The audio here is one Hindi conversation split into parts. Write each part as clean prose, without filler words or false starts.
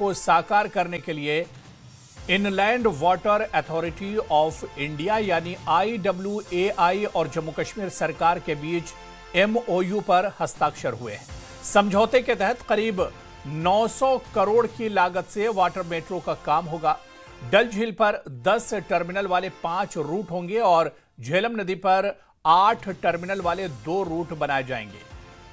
को साकार करने के लिए inland water authority of India यानी IWAI और जम्मू कश्मीर सरकार के बीच MOU पर हस्ताक्षर हुए हैं। समझौते के तहत करीब 900 करोड़ की लागत से वाटर मेट्रो का काम होगा। डल झील पर 10 टर्मिनल वाले 5 रूट होंगे और झेलम नदी पर 8 टर्मिनल वाले 2 रूट बनाए जाएंगे।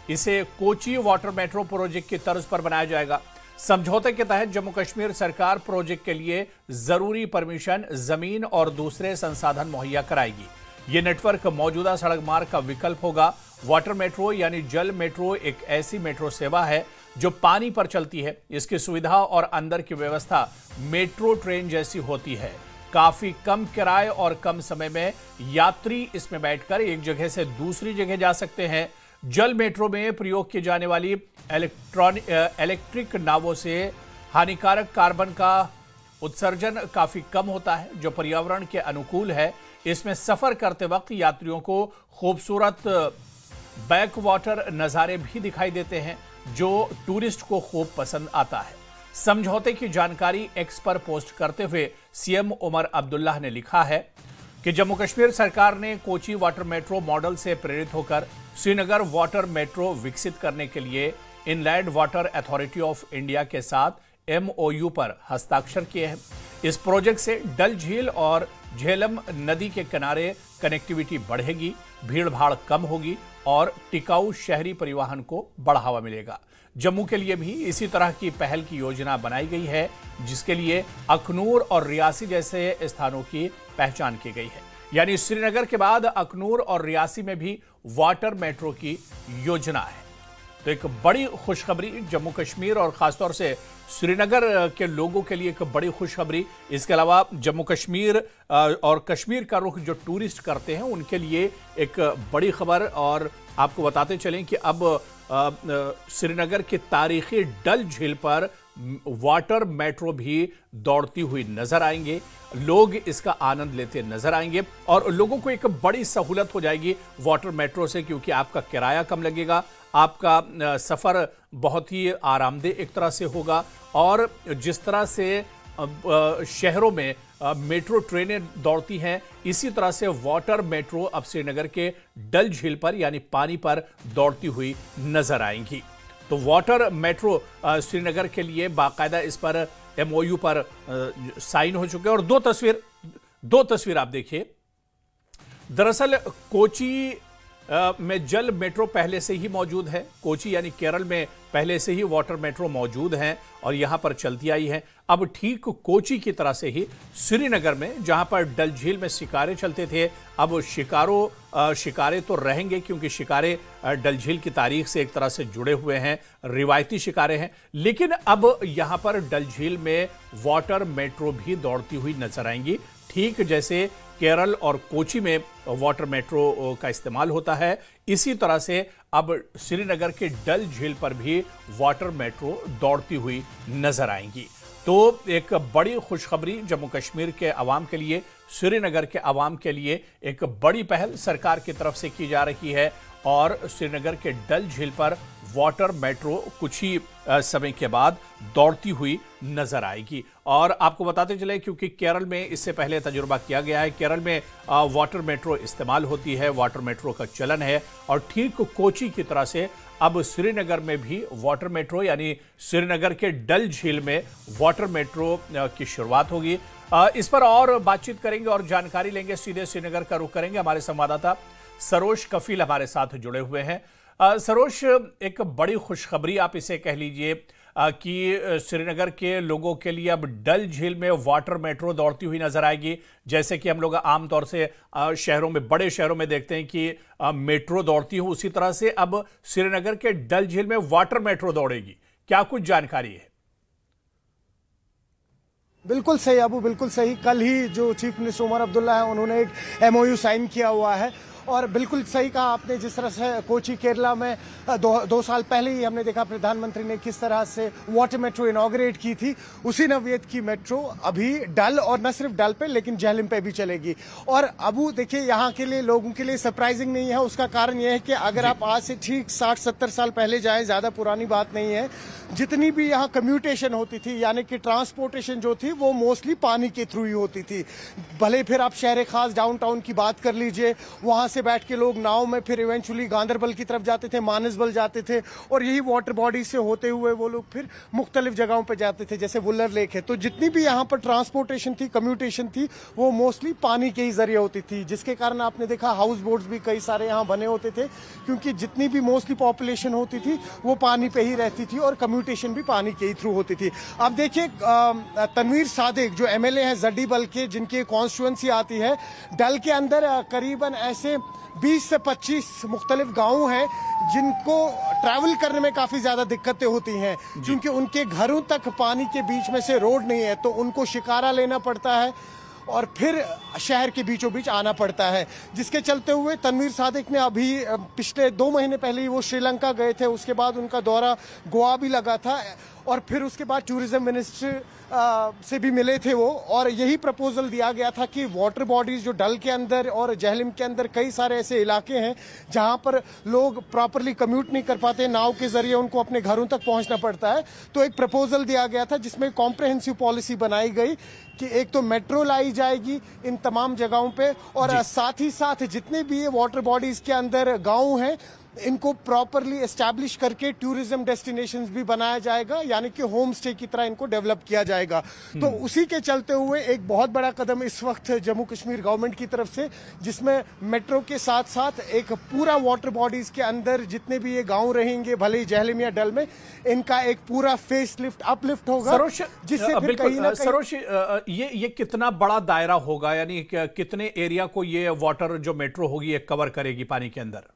इसे कोची वाटर मेट्रो प्रोजेक्ट की तर्ज पर बनाया जाएगा। समझौते के तहत जम्मू कश्मीर सरकार प्रोजेक्ट के लिए जरूरी परमिशन, जमीन और दूसरे संसाधन मुहैया कराएगी। यह नेटवर्क मौजूदा सड़क मार्ग का विकल्प होगा। वाटर मेट्रो यानी जल मेट्रो एक ऐसी मेट्रो सेवा है जो पानी पर चलती है। इसकी सुविधा और अंदर की व्यवस्था मेट्रो ट्रेन जैसी होती है। काफी कम किराए और कम समय में यात्री इसमें बैठकर एक जगह से दूसरी जगह जा सकते हैं। जल मेट्रो में प्रयोग की जाने वाली इलेक्ट्रिक नावों से हानिकारक कार्बन का उत्सर्जन काफी कम होता है, जो पर्यावरण के अनुकूल है। इसमें सफर करते वक्त यात्रियों को खूबसूरत बैक वाटर नजारे भी दिखाई देते हैं, जो टूरिस्ट को खूब पसंद आता है। समझौते की जानकारी एक्स पर पोस्ट करते हुए CM उमर अब्दुल्लाह ने लिखा है कि जम्मू कश्मीर सरकार ने कोची वाटर मेट्रो मॉडल से प्रेरित होकर श्रीनगर वाटर मेट्रो विकसित करने के लिए inland water authority of India के साथ MOU पर हस्ताक्षर किए हैं। इस प्रोजेक्ट से डल झील और झेलम नदी के किनारे कनेक्टिविटी बढ़ेगी, भीड़भाड़ कम होगी और टिकाऊ शहरी परिवहन को बढ़ावा मिलेगा। जम्मू के लिए भी इसी तरह की पहल की योजना बनाई गई है, जिसके लिए अखनूर और रियासी जैसे स्थानों की पहचान की गई है। यानी श्रीनगर के बाद अखनूर और रियासी में भी वाटर मेट्रो की योजना है। तो एक बड़ी खुशखबरी जम्मू कश्मीर और खासतौर से श्रीनगर के लोगों के लिए एक बड़ी खुशखबरी। इसके अलावा जम्मू कश्मीर और कश्मीर का रुख जो टूरिस्ट करते हैं उनके लिए एक बड़ी खबर। और आपको बताते चलें कि अब श्रीनगर के तारीखी डल झील पर वाटर मेट्रो भी दौड़ती हुई नजर आएंगे। लोग इसका आनंद लेते नजर आएंगे और लोगों को एक बड़ी सहूलत हो जाएगी वाटर मेट्रो से, क्योंकि आपका किराया कम लगेगा, आपका सफर बहुत ही आरामदेह एक तरह से होगा। और जिस तरह से शहरों में मेट्रो ट्रेनें दौड़ती हैं, इसी तरह से वाटर मेट्रो अब श्रीनगर के डल झील पर यानी पानी पर दौड़ती हुई नजर आएंगी। तो वाटर मेट्रो श्रीनगर के लिए बाकायदा इस पर MOU पर साइन हो चुके हैं। और दो तस्वीर आप देखिए। दरअसल कोची में जल मेट्रो पहले से ही मौजूद है। कोची यानी केरल में पहले से ही वाटर मेट्रो मौजूद हैं और यहां पर चलती आई है। अब ठीक कोची की तरह से ही श्रीनगर में, जहां पर डल झील में शिकारे चलते थे, अब शिकारे तो रहेंगे, क्योंकि शिकारे डल झील की तारीख से एक तरह से जुड़े हुए हैं, रिवायती शिकारे हैं। लेकिन अब यहां पर डल झील में वाटर मेट्रो भी दौड़ती हुई नजर आएंगी, ठीक जैसे केरल और कोची में वाटर मेट्रो का इस्तेमाल होता है। इसी तरह से अब श्रीनगर के डल झील पर भी वाटर मेट्रो दौड़ती हुई नजर आएंगी। तो एक बड़ी खुशखबरी जम्मू कश्मीर के अवाम के लिए, श्रीनगर के अवाम के लिए एक बड़ी पहल सरकार की तरफ से की जा रही है और श्रीनगर के डल झील पर वाटर मेट्रो कुछ ही समय के बाद दौड़ती हुई नजर आएगी। और आपको बताते चले, क्योंकि केरल में इससे पहले तजुर्बा किया गया है, केरल में वाटर मेट्रो इस्तेमाल होती है, वाटर मेट्रो का चलन है। और ठीक कोची की तरह से अब श्रीनगर में भी वाटर मेट्रो यानी श्रीनगर के डल झील में वाटर मेट्रो की शुरुआत होगी। इस पर और बातचीत करेंगे और जानकारी लेंगे। सीधे श्रीनगर का रुख करेंगे। हमारे संवाददाता सरोज कफील हमारे साथ जुड़े हुए हैं। सरोज, एक बड़ी खुशखबरी आप इसे कह लीजिए कि श्रीनगर के लोगों के लिए अब डल झील में वाटर मेट्रो दौड़ती हुई नजर आएगी। जैसे कि हम लोग आमतौर से शहरों में, बड़े शहरों में देखते हैं कि मेट्रो दौड़ती हो, उसी तरह से अब श्रीनगर के डल झील में वाटर मेट्रो दौड़ेगी। क्या कुछ जानकारी है? बिल्कुल सही अबू, बिल्कुल सही। कल ही जो चीफ मिनिस्टर उमर अब्दुल्ला है, उन्होंने एक MOU साइन किया हुआ है और बिल्कुल सही कहा आपने, जिस तरह से कोची केरला में दो साल पहले ही हमने देखा प्रधानमंत्री ने किस तरह से वाटर मेट्रो इनॉग्रेट की थी, उसी नौयत की मेट्रो अभी डल और न सिर्फ डल पे लेकिन झेलम पे भी चलेगी। और अबू देखिए, यहाँ के लिए लोगों के लिए सरप्राइजिंग नहीं है। उसका कारण यह है कि अगर आप आज से ठीक 60-70 साल पहले जाएं, ज्यादा पुरानी बात नहीं है, जितनी भी यहाँ कम्यूटेशन होती थी यानी कि ट्रांसपोर्टेशन जो थी वो मोस्टली पानी के थ्रू ही होती थी। भले फिर आप शहर खास डाउनटाउन की बात कर लीजिए, वहां से बैठ के लोग नाव में फिर इवेंचुअली गांधरबल की तरफ जाते थे, मानसबल जाते थे, और यही वाटर बॉडी से होते हुए वो लोग फिर मुख्तलिफ जगहों पर जाते थे, जैसे वुलर लेक है। तो जितनी भी यहाँ पर ट्रांसपोर्टेशन थी, कम्यूटेशन थी, वो मोस्टली पानी के ही जरिए होती थी, जिसके कारण आपने देखा हाउस बोट्स भी कई सारे यहाँ बने होते थे, क्योंकि जितनी भी मोस्टली पॉपुलेशन होती थी वो पानी पे ही रहती थी और कम्यूटेशन भी पानी के ही थ्रू होती थी। अब देखिए, तनवीर सादिक जो एमएलए हैं जड्डीबल के, जिनकी कॉन्स्टिट्यूएंसी आती है डल के अंदर, करीबन ऐसे 20 से 25 मुख्तलिफ गांव हैं जिनको ट्रैवल करने में काफी ज्यादा दिक्कतें होती हैं, क्योंकि उनके घरों तक पानी के बीच में से रोड नहीं है, तो उनको शिकारा लेना पड़ता है और फिर शहर के बीचों बीच आना पड़ता है, जिसके चलते हुए तनवीर सादिक ने अभी पिछले 2 महीने पहले ही वो श्रीलंका गए थे। उसके बाद उनका दौरा गोवा भी लगा था और फिर उसके बाद टूरिज्म मिनिस्टर से भी मिले थे वो, और यही प्रपोजल दिया गया था कि वाटर बॉडीज जो डल के अंदर और झेलम के अंदर कई सारे ऐसे इलाके हैं जहां पर लोग प्रॉपरली कम्यूट नहीं कर पाते, नाव के जरिए उनको अपने घरों तक पहुंचना पड़ता है। तो एक प्रपोजल दिया गया था जिसमें कॉम्प्रहेंसिव पॉलिसी बनाई गई कि एक तो मेट्रो लाई जाएगी इन तमाम जगहों पे, और साथ ही साथ जितने भी ये वाटर बॉडीज के अंदर गांव हैं इनको प्रॉपरली एस्टैब्लिश करके टूरिज्म डेस्टिनेशंस भी बनाया जाएगा, यानी कि होम स्टे की तरह इनको डेवलप किया जाएगा। तो उसी के चलते हुए एक बहुत बड़ा कदम इस वक्त जम्मू कश्मीर गवर्नमेंट की तरफ से, जिसमें मेट्रो के साथ साथ एक पूरा वाटर बॉडीज के अंदर जितने भी ये गांव रहेंगे, भले ही झेलम या डल में, इनका एक पूरा फेस लिफ्ट अपलिफ्ट होगा, जिससे फिर कहीं ना कहीं सरोज, ये कितना बड़ा दायरा होगा, यानी कितने एरिया को ये वाटर जो मेट्रो होगी ये कवर करेगी पानी के अंदर?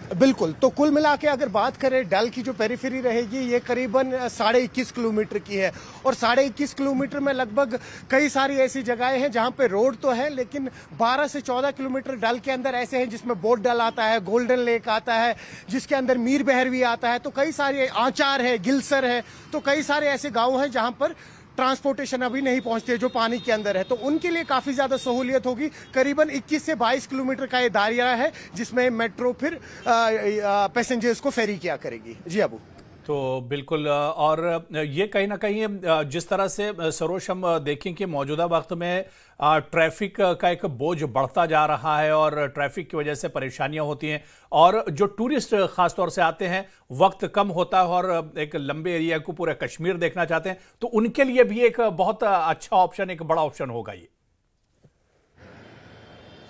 बिल्कुल, तो कुल मिला के अगर बात करें डल की जो पेरिफेरी रहेगी ये करीबन 21.5 किलोमीटर की है, और 21.5 किलोमीटर में लगभग कई सारी ऐसी जगहें हैं जहां पे रोड तो है, लेकिन 12 से 14 किलोमीटर डल के अंदर ऐसे हैं जिसमें बोट डल आता है, गोल्डन लेक आता है, जिसके अंदर मीर बहरवी आता है, तो कई सारे आचार है, गिलसर है, तो कई सारे ऐसे गाँव हैं जहां पर ट्रांसपोर्टेशन अभी नहीं पहुंचती है जो पानी के अंदर है, तो उनके लिए काफी ज्यादा सहूलियत होगी। करीबन 21 से 22 किलोमीटर का ये दायरा है जिसमें मेट्रो फिर पैसेंजर्स को फेरी किया करेगी। जी अबू। तो बिल्कुल, और ये कहीं ना कहीं जिस तरह से सरोज हम देखें कि मौजूदा वक्त में ट्रैफिक का एक बोझ बढ़ता जा रहा है और ट्रैफिक की वजह से परेशानियां होती हैं, और जो टूरिस्ट खासतौर से आते हैं वक्त कम होता है और एक लंबे एरिया को पूरा कश्मीर देखना चाहते हैं, तो उनके लिए भी एक बहुत अच्छा ऑप्शन, एक बड़ा ऑप्शन होगा ये।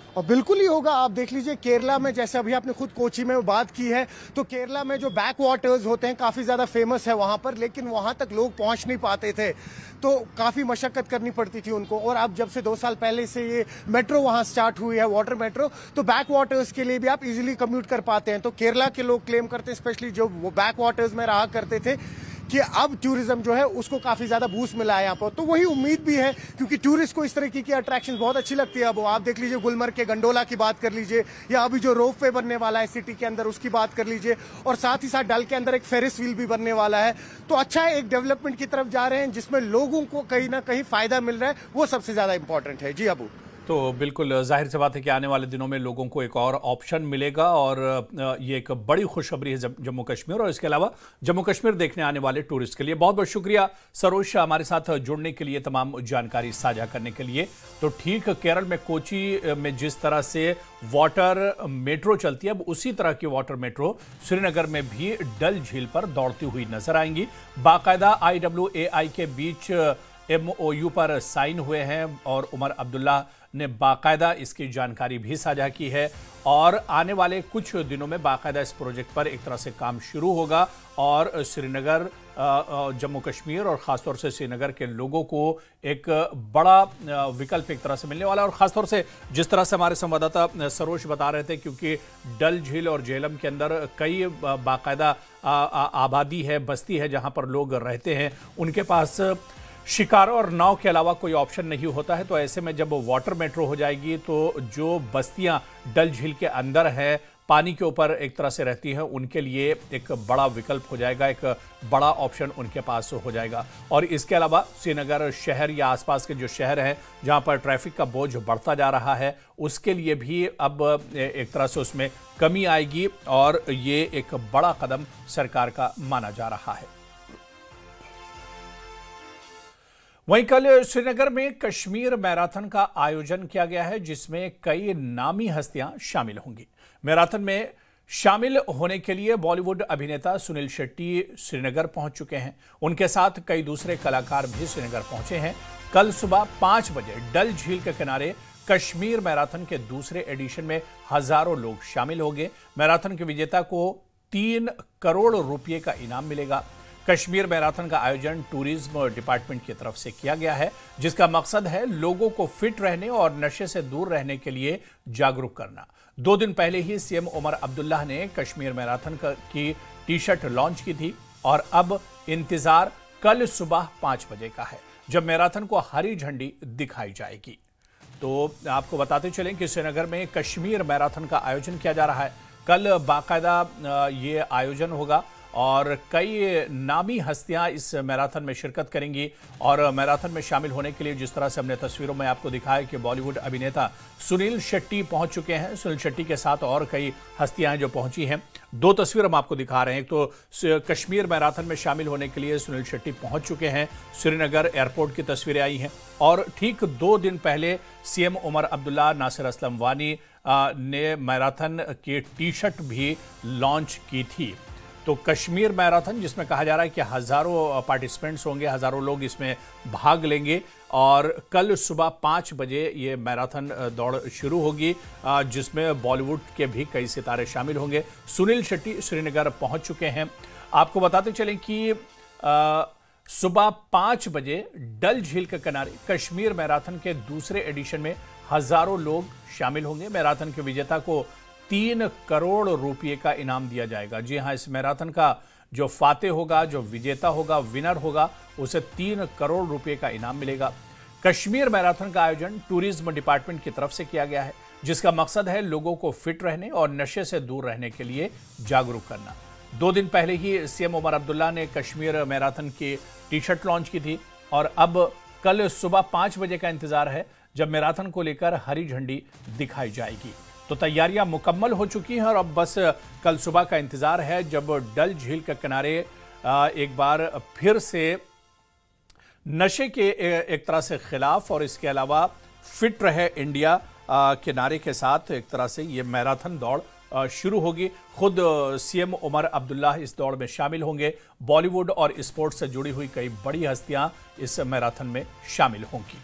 और बिल्कुल ही होगा। आप देख लीजिए केरला में, जैसे अभी आपने खुद कोची में बात की है, तो केरला में जो बैक वाटर्स होते हैं काफ़ी ज़्यादा फेमस है वहाँ पर, लेकिन वहाँ तक लोग पहुँच नहीं पाते थे, तो काफ़ी मशक्क़त करनी पड़ती थी उनको। और अब जब से 2 साल पहले से ये मेट्रो वहाँ स्टार्ट हुई है, वाटर मेट्रो, तो बैक वाटर्स के लिए भी आप इजीली कम्यूट कर पाते हैं। तो केरला के लोग क्लेम करते हैं, स्पेशली जो वो बैक वाटर्स में रहा करते थे, कि अब टूरिज्म जो है उसको काफी ज्यादा बूस्ट मिला है यहाँ पर। तो वही उम्मीद भी है, क्योंकि टूरिस्ट को इस तरह की अट्रैक्शन बहुत अच्छी लगती है। अब आप देख लीजिए गुलमर्ग के गंडोला की बात कर लीजिए, या अभी जो रोप वे बनने वाला है सिटी के अंदर उसकी बात कर लीजिए, और साथ ही साथ डल के अंदर एक फेरिस व्हील भी बनने वाला है। तो अच्छा है, एक डेवलपमेंट की तरफ जा रहे हैं जिसमें लोगों को कहीं ना कहीं फायदा मिल रहा है, वो सबसे ज्यादा इंपॉर्टेंट है। जी अबू। तो बिल्कुल जाहिर सी बात है कि आने वाले दिनों में लोगों को एक और ऑप्शन मिलेगा, और ये एक बड़ी खुशखबरी है जम्मू कश्मीर और इसके अलावा जम्मू कश्मीर देखने आने वाले टूरिस्ट के लिए। बहुत बहुत शुक्रिया सरोज हमारे साथ जुड़ने के लिए, तमाम जानकारी साझा करने के लिए। तो ठीक केरल में कोची में जिस तरह से वाटर मेट्रो चलती है, अब उसी तरह की वाटर मेट्रो श्रीनगर में भी डल झील पर दौड़ती हुई नजर आएंगी। बाकायदा IWAI के बीच MOU पर साइन हुए हैं और उमर अब्दुल्ला ने बाकायदा इसकी जानकारी भी साझा की है, और आने वाले कुछ दिनों में बाकायदा इस प्रोजेक्ट पर एक तरह से काम शुरू होगा, और श्रीनगर, जम्मू कश्मीर और ख़ासतौर से श्रीनगर के लोगों को एक बड़ा विकल्प एक तरह से मिलने वाला है। और ख़ासतौर से जिस तरह से हमारे संवाददाता सरोज बता रहे थे, क्योंकि डल झील और झेलम के अंदर कई बाकायदा आबादी है, बस्ती है जहां पर लोग रहते हैं, उनके पास शिकारा और नाव के अलावा कोई ऑप्शन नहीं होता है, तो ऐसे में जब वाटर मेट्रो हो जाएगी तो जो बस्तियां डल झील के अंदर है, पानी के ऊपर एक तरह से रहती हैं, उनके लिए एक बड़ा विकल्प हो जाएगा, एक बड़ा ऑप्शन उनके पास हो जाएगा। और इसके अलावा श्रीनगर शहर या आसपास के जो शहर हैं जहां पर ट्रैफिक का बोझ बढ़ता जा रहा है, उसके लिए भी अब एक तरह से उसमें कमी आएगी और ये एक बड़ा कदम सरकार का माना जा रहा है। वहीं कल श्रीनगर में कश्मीर मैराथन का आयोजन किया गया है, जिसमें कई नामी हस्तियां शामिल होंगी। मैराथन में शामिल होने के लिए बॉलीवुड अभिनेता सुनील शेट्टी श्रीनगर पहुंच चुके हैं। उनके साथ कई दूसरे कलाकार भी श्रीनगर पहुंचे हैं। कल सुबह 5 बजे डल झील के किनारे कश्मीर मैराथन के दूसरे एडिशन में हजारों लोग शामिल होंगे। मैराथन के विजेता को 3 करोड़ रुपए का इनाम मिलेगा। कश्मीर मैराथन का आयोजन टूरिज्म डिपार्टमेंट की तरफ से किया गया है, जिसका मकसद है लोगों को फिट रहने और नशे से दूर रहने के लिए जागरूक करना। 2 दिन पहले ही सीएम उमर अब्दुल्ला ने कश्मीर मैराथन की टी-शर्ट लॉन्च की थी और अब इंतजार कल सुबह 5 बजे का है, जब मैराथन को हरी झंडी दिखाई जाएगी। तो आपको बताते चलें कि श्रीनगर में कश्मीर मैराथन का आयोजन किया जा रहा है। कल बाकायदा ये आयोजन होगा और कई नामी हस्तियां इस मैराथन में शिरकत करेंगी। और मैराथन में शामिल होने के लिए जिस तरह से हमने तस्वीरों में आपको दिखाया कि बॉलीवुड अभिनेता सुनील शेट्टी पहुंच चुके हैं, सुनील शेट्टी के साथ और कई हस्तियां हैं जो पहुंची हैं। 2 तस्वीर हम आपको दिखा रहे हैं। एक तो कश्मीर मैराथन में शामिल होने के लिए सुनील शेट्टी पहुंच चुके हैं, श्रीनगर एयरपोर्ट की तस्वीरें आई हैं। और ठीक 2 दिन पहले सीएम उमर अब्दुल्ला, नासिर असलम वानी ने मैराथन की टी-शर्ट भी लॉन्च की थी। तो कश्मीर मैराथन, जिसमें कहा जा रहा है कि हजारों पार्टिसिपेंट्स होंगे, हजारों लोग इसमें भाग लेंगे और कल सुबह 5 बजे ये मैराथन दौड़ शुरू होगी, जिसमें बॉलीवुड के भी कई सितारे शामिल होंगे। सुनील शेट्टी श्रीनगर पहुंच चुके हैं। आपको बताते चलें कि सुबह 5 बजे डल झील के किनारे कश्मीर मैराथन के दूसरे एडिशन में हजारों लोग शामिल होंगे। मैराथन के विजेता को 3 करोड़ रुपए का इनाम दिया जाएगा। जी हां, इस मैराथन का जो फाते होगा, जो विजेता होगा, विनर होगा, उसे 3 करोड़ रुपए का इनाम मिलेगा। कश्मीर मैराथन का आयोजन टूरिज्म डिपार्टमेंट की तरफ से किया गया है, जिसका मकसद है लोगों को फिट रहने और नशे से दूर रहने के लिए जागरूक करना। 2 दिन पहले ही सीएम उमर अब्दुल्ला ने कश्मीर मैराथन की टी-शर्ट लॉन्च की थी और अब कल सुबह 5 बजे का इंतजार है, जब मैराथन को लेकर हरी झंडी दिखाई जाएगी। तो तैयारियां मुकम्मल हो चुकी हैं और अब बस कल सुबह का इंतजार है, जब डल झील के किनारे एक बार फिर से नशे के एक तरह से खिलाफ और इसके अलावा फिट रहे इंडिया के नारे के साथ एक तरह से ये मैराथन दौड़ शुरू होगी। खुद सीएम उमर अब्दुल्ला इस दौड़ में शामिल होंगे। बॉलीवुड और स्पोर्ट्स से जुड़ी हुई कई बड़ी हस्तियां इस मैराथन में शामिल होंगी।